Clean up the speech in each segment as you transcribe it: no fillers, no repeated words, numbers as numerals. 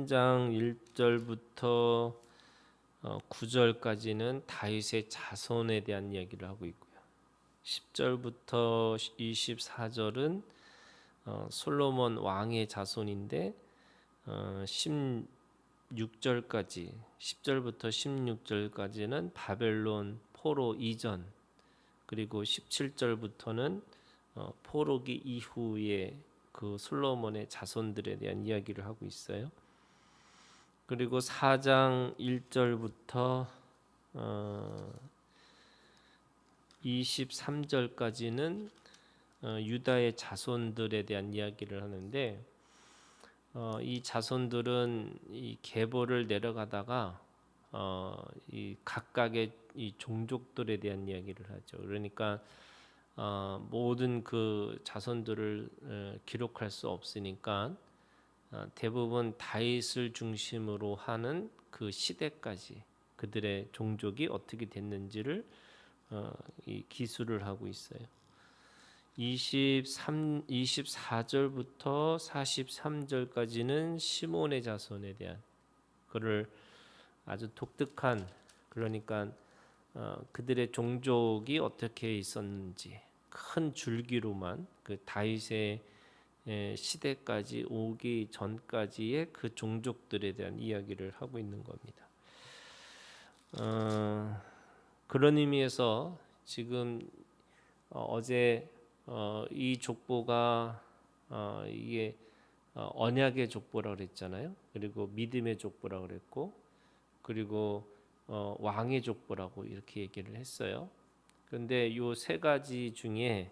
장 1절부터 9절까지는 다윗의 자손에 대한 이야기를 하고 있고요. 10절부터 24절은 솔로몬 왕의 자손인데 16절까지 10절부터 16절까지는 바벨론 포로 이전, 그리고 17절부터는 포로기 이후에 그 솔로몬의 자손들에 대한 이야기를 하고 있어요. 그리고 4장 1절부터 23절까지는 유다의 자손들에 대한 이야기를 하는데, 이 자손들은 이 계보를 내려가다가 이 각각의 이 종족들에 대한 이야기를 하죠. 그러니까 모든 그 자손들을 기록할 수 없으니까 대부분 다윗을 중심으로 하는 그 시대까지 그들의 종족이 어떻게 됐는지를 이 기술을 하고 있어요. 24절부터 43절까지는 시몬의 자손에 대한 그를 아주 독특한, 그러니까 그들의 종족이 어떻게 있었는지 큰 줄기로만 그 다윗의 시대까지 오기 전까지의 그 종족들에 대한 이야기를 하고 있는 겁니다. 그런 의미에서 지금 어제 이 족보가 이게 언약의 족보라고 그랬잖아요. 그리고 믿음의 족보라고 그랬고, 그리고 왕의 족보라고 이렇게 얘기를 했어요. 그런데 이 세 가지 중에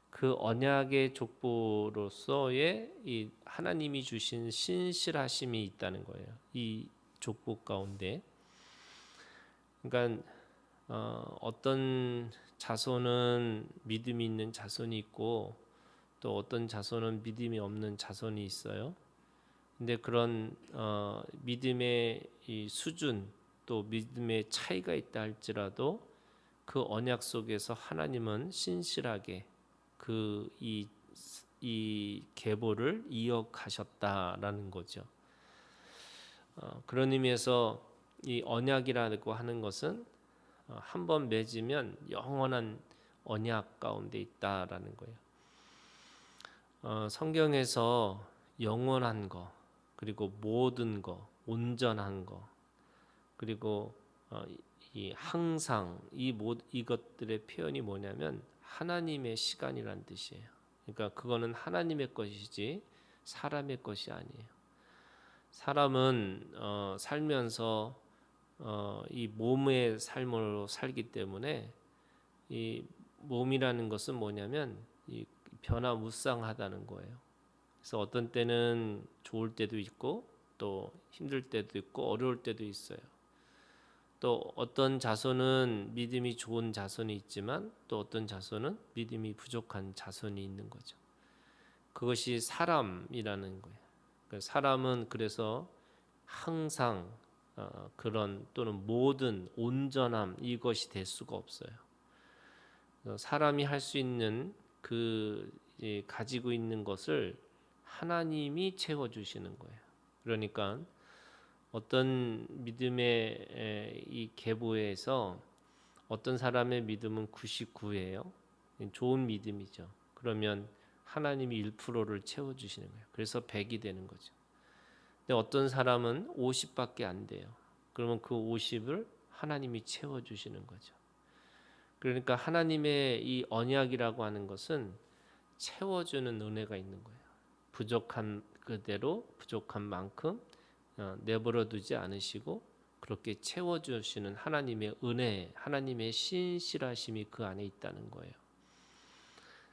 그 언약의 족보로서의 이 하나님이 주신 신실하심이 있다는 거예요. 이 족보 가운데. 그러니까 어떤 자손은 믿음이 있는 자손이 있고, 또 어떤 자손은 믿음이 없는 자손이 있어요. 근데 그런 믿음의 이 수준, 또 믿음의 차이가 있다 할지라도 그 언약 속에서 하나님은 신실하게 그 이 계보를 이어가셨다라는 거죠. 그런 의미에서 이 언약이라고 하는 것은 한번 맺으면 영원한 언약 가운데 있다라는 거예요. 성경에서 영원한 거, 그리고 모든 거, 온전한 거, 그리고 이 항상 이것들의 표현이 뭐냐면 하나님의 시간이란 뜻이에요. 그러니까 그거는 하나님의 것이지 사람의 것이 아니에요. 사람은 살면서 이 몸의 삶으로 살기 때문에 이 몸이라는 것은 뭐냐면 이 변화무쌍하다는 거예요. 그래서 어떤 때는 좋을 때도 있고, 또 힘들 때도 있고, 어려울 때도 있어요. 또 어떤 자손은 믿음이 좋은 자손이 있지만, 또 어떤 자손은 믿음이 부족한 자손이 있는 거죠. 그것이 사람이라는 거예요. 사람은 그래서 항상 그런 또는 모든 온전함, 이것이 될 수가 없어요. 사람이 할 수 있는 그 가지고 있는 것을 하나님이 채워주시는 거예요. 그러니까 어떤 믿음의 이 계보에서 어떤 사람의 믿음은 99예요. 좋은 믿음이죠. 그러면 하나님이 1%를 채워주시는 거예요. 그래서 100이 되는 거죠. 근데 어떤 사람은 50밖에 안 돼요. 그러면 그 50을 하나님이 채워주시는 거죠. 그러니까 하나님의 이 언약이라고 하는 것은 채워주는 은혜가 있는 거예요. 부족한 그대로 부족한 만큼 내버려 두지 않으시고 그렇게 채워주시는 하나님의 은혜, 하나님의 신실하심이 그 안에 있다는 거예요.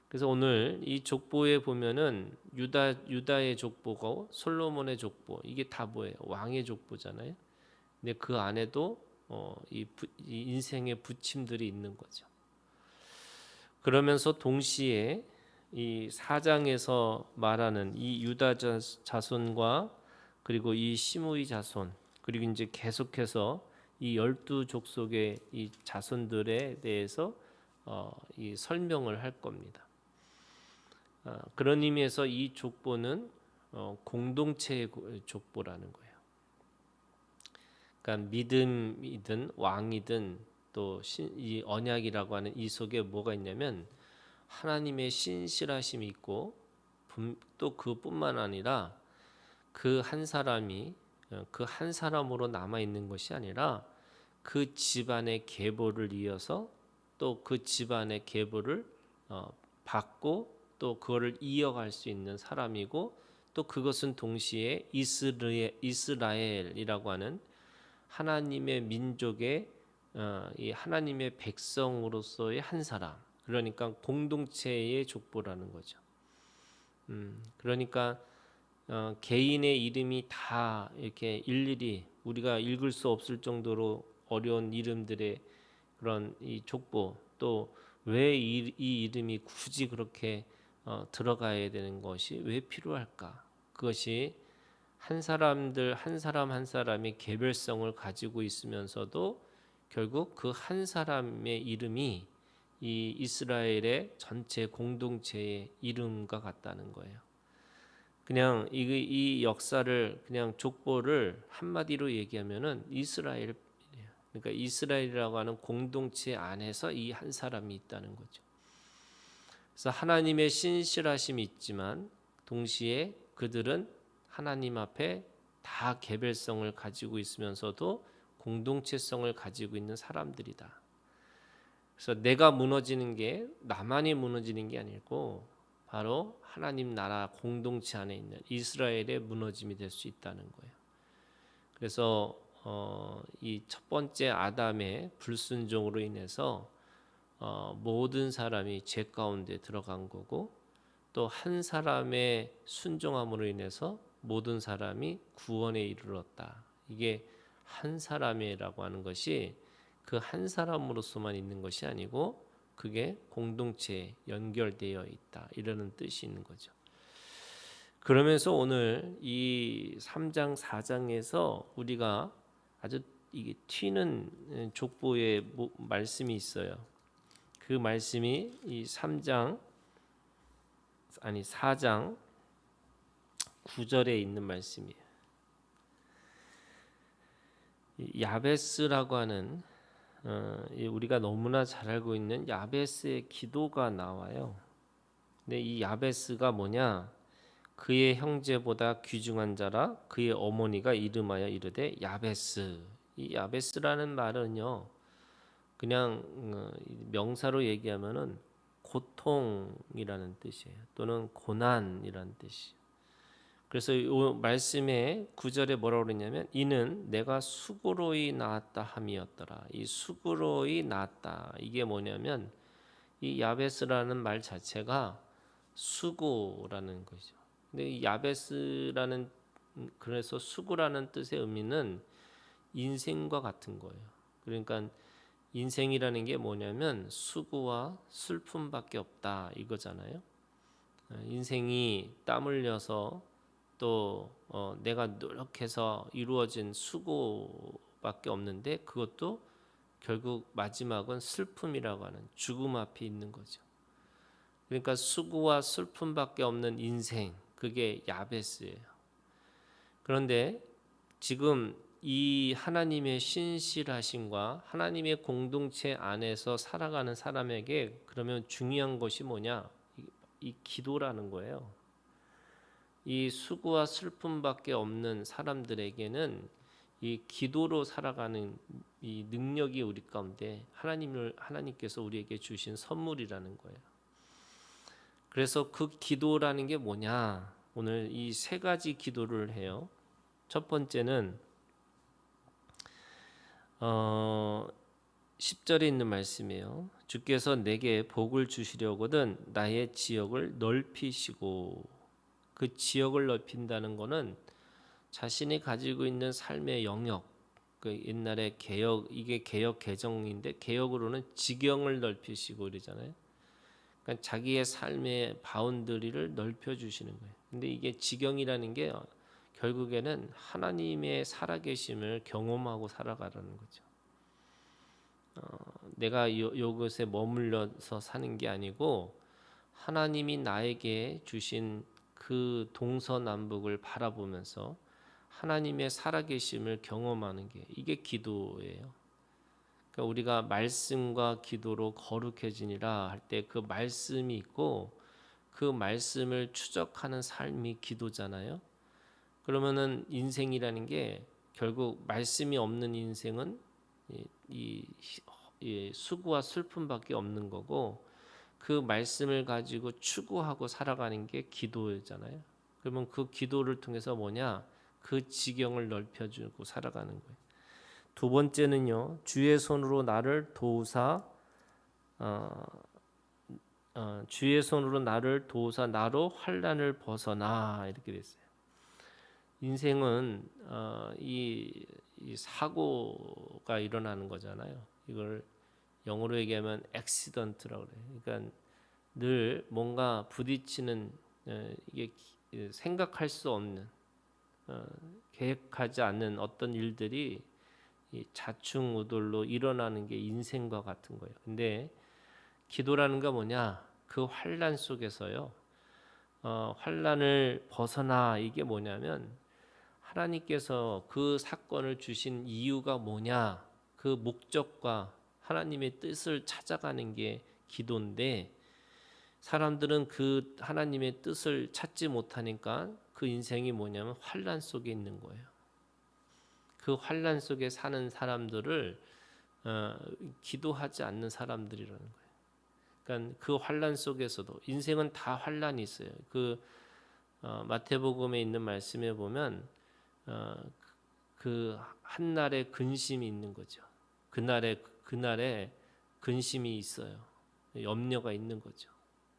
그래서 오늘 이 족보에 보면은 유다의 족보고 솔로몬의 족보, 이게 다 뭐예요? 왕의 족보잖아요. 근데 그 안에도 이 인생의 부침들이 있는 거죠. 그러면서 동시에 이 4장에서 말하는 이 유다 자손과 그리고 이 시므이 자손, 그리고 이제 계속해서 이 12족속의 이 자손들에 대해서 이 설명을 할 겁니다. 그런 의미에서 이 족보는 공동체의 족보라는 거예요. 그러니까 믿음이든 왕이든 또 이 언약이라고 하는 이 속에 뭐가 있냐면 하나님의 신실하심이 있고 또 그뿐만 아니라 그 한 사람이 그 한 사람으로 남아 있는 것이 아니라 그 집안의 계보를 이어서 또 그 집안의 계보를 받고 또 그거를 이어갈 수 있는 사람이고 또 그것은 동시에 이스라엘이라고 하는 하나님의 민족의 이 하나님의 백성으로서의 한 사람, 그러니까 공동체의 족보라는 거죠. 그러니까 개인의 이름이 다 이렇게 일일이 우리가 읽을 수 없을 정도로 어려운 이름들의 그런 이 족보, 또 왜 이 이름이 굳이 그렇게 들어가야 되는 것이 왜 필요할까? 그것이 한 사람 한 사람이 개별성을 가지고 있으면서도 결국 그 한 사람의 이름이 이 이스라엘의 전체 공동체의 이름과 같다는 거예요. 그냥 이 역사를 그냥 족보를 한마디로 얘기하면은 이스라엘, 그러니까 이스라엘이라고 하는 공동체 안에서 이 한 사람이 있다는 거죠. 그래서 하나님의 신실하심이 있지만 동시에 그들은 하나님 앞에 다 개별성을 가지고 있으면서도 공동체성을 가지고 있는 사람들이다. 그래서 내가 무너지는 게 나만이 무너지는 게 아니고 바로 하나님 나라 공동체 안에 있는 이스라엘의 무너짐이 될 수 있다는 거예요. 그래서 이 첫 번째 아담의 불순종으로 인해서 모든 사람이 죄 가운데 들어간 거고 또 한 사람의 순종함으로 인해서 모든 사람이 구원에 이르렀다. 이게 한 사람이라고 하는 것이 그 한 사람으로서만 있는 것이 아니고 그게 공동체에 연결되어 있다. 이러는 뜻이 있는 거죠. 그러면서 오늘 이 3장 4장에서 우리가 아주 이게 튀는 족보의 말씀이 있어요. 그 말씀이 이 4장 9절에 있는 말씀이에요. 야베스라고 하는 우리가 너무나 잘 알고 있는 야베스의 기도가 나와요. 근데 이 야베스가 뭐냐? 그의 형제보다 귀중한 자라 그의 어머니가 이름하여 이르되 야베스. 이 야베스라는 말은요, 그냥 명사로 얘기하면은 고통이라는 뜻이에요. 또는 고난이라는 뜻이에요. 그래서 이 말씀의 9절에 뭐라고 그러냐면 이는 내가 수고로이 낳았다 함이었더라. 이 수고로이 낳았다. 이게 뭐냐면 이 야베스라는 말 자체가 수고라는 거죠. 근데 이 야베스라는 그래서 수고라는 뜻의 의미는 인생과 같은 거예요. 그러니까 인생이라는 게 뭐냐면 수고와 슬픔밖에 없다 이거잖아요. 인생이 땀 흘려서 또 내가 노력해서 이루어진 수고밖에 없는데 그것도 결국 마지막은 슬픔이라고 하는 죽음 앞에 있는 거죠. 그러니까 수고와 슬픔밖에 없는 인생, 그게 야베스예요. 그런데 지금 이 하나님의 신실하심과 하나님의 공동체 안에서 살아가는 사람에게 그러면 중요한 것이 뭐냐? 이 기도라는 거예요. 이 수고와 슬픔밖에 없는 사람들에게는 이 기도로 살아가는 이 능력이 우리 가운데 하나님께서 우리에게 주신 선물이라는 거예요. 그래서 그 기도라는 게 뭐냐? 오늘 이 세 가지 기도를 해요. 첫 번째는 10절에 있는 말씀이에요. 주께서 내게 복을 주시려거든 나의 지역을 넓히시고. 그 지역을 넓힌다는 것은 자신이 가지고 있는 삶의 영역, 그 옛날에 이게 개역 개정인데 개역으로는 지경을 넓히시고 이러잖아요. 그러니까 자기의 삶의 바운더리를 넓혀주시는 거예요. 근데 이게 지경이라는 게 결국에는 하나님의 살아계심을 경험하고 살아가라는 거죠. 내가 이곳에 머물러서 사는 게 아니고 하나님이 나에게 주신 그 동서남북을 바라보면서 하나님의 살아계심을 경험하는 게 이게 기도예요. 그러니까 우리가 말씀과 기도로 거룩해지니라 할 때 그 말씀이 있고 그 말씀을 추적하는 삶이 기도잖아요. 그러면은 인생이라는 게 결국 말씀이 없는 인생은 이 수고와 슬픔밖에 없는 거고 그 말씀을 가지고 추구하고 살아가는 게 기도잖아요. 그러면 그 기도를 통해서 뭐냐? 그 지경을 넓혀주고 살아가는 거예요. 두 번째는요, 주의 손으로 나를 도우사, 주의 손으로 나를 도우사 나로 환난을 벗어나 이렇게 됐어요. 인생은 이 사고가 일어나는 거잖아요. 이걸 영어로 얘기하면 액시던트라고 그래요. 그러니까 늘 뭔가 부딪히는 이게 생각할 수 없는 계획하지 않는 어떤 일들이 이 자충우돌로 일어나는 게 인생과 같은 거예요. 근데 기도라는 거 뭐냐? 그 환난 속에서요. 환난을 벗어나 이게 뭐냐면 하나님께서 그 사건을 주신 이유가 뭐냐? 그 목적과 하나님의 뜻을 찾아가는 게 기도인데 사람들은 그 하나님의 뜻을 찾지 못하니까 그 인생이 뭐냐면 환난 속에 있는 거예요. 그 환난 속에 사는 사람들을 기도하지 않는 사람들이라는 거예요. 그러니까 그 환난 속에서도 인생은 다 환난이 있어요. 그 마태복음에 있는 말씀에 보면 그 한날의 근심이 있는 거죠. 그날에 근심이 있어요. 염려가 있는 거죠.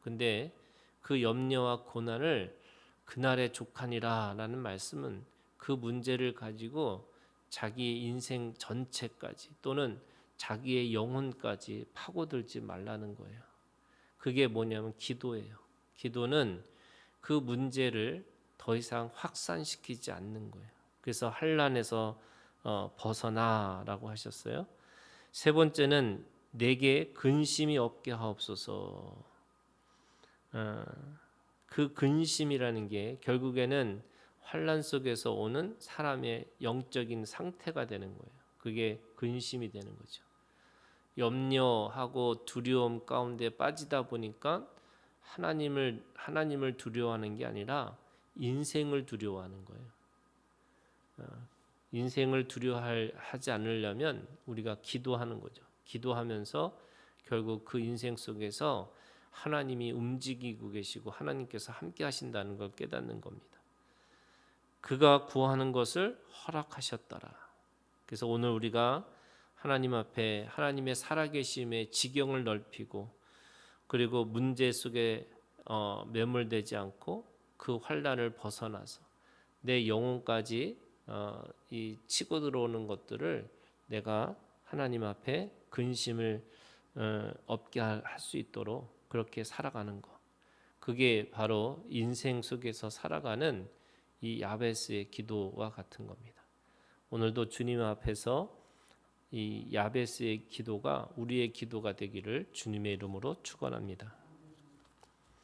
근데 그 염려와 고난을 그날에 족하니라라는 말씀은 그 문제를 가지고 자기 인생 전체까지 또는 자기의 영혼까지 파고들지 말라는 거예요. 그게 뭐냐면 기도예요. 기도는 그 문제를 더 이상 확산시키지 않는 거예요. 그래서 환난에서 벗어나라고 하셨어요. 세 번째는 내게 근심이 없게 하옵소서. 그 근심이라는 게 결국에는 환난 속에서 오는 사람의 영적인 상태가 되는 거예요. 그게 근심이 되는 거죠. 염려하고 두려움 가운데 빠지다 보니까 하나님을 두려워하는 게 아니라 인생을 두려워하는 거예요. 인생을 두려워하지 않으려면 우리가 기도하는 거죠. 기도하면서 결국 그 인생 속에서 하나님이 움직이고 계시고 하나님께서 함께 하신다는 걸 깨닫는 겁니다. 그가 구하는 것을 허락하셨더라. 그래서 오늘 우리가 하나님 앞에 하나님의 살아계심의 지경을 넓히고 그리고 문제 속에 매몰되지 않고 그 환난을 벗어나서 내 영혼까지 이 치고 들어오는 것들을 내가 하나님 앞에 근심을 없게 할 수 있도록 그렇게 살아가는 것. 그게 바로 인생 속에서 살아가는 이 야베스의 기도와 같은 겁니다. 오늘도 주님 앞에서 이 야베스의 기도가 우리의 기도가 되기를 주님의 이름으로 축원합니다.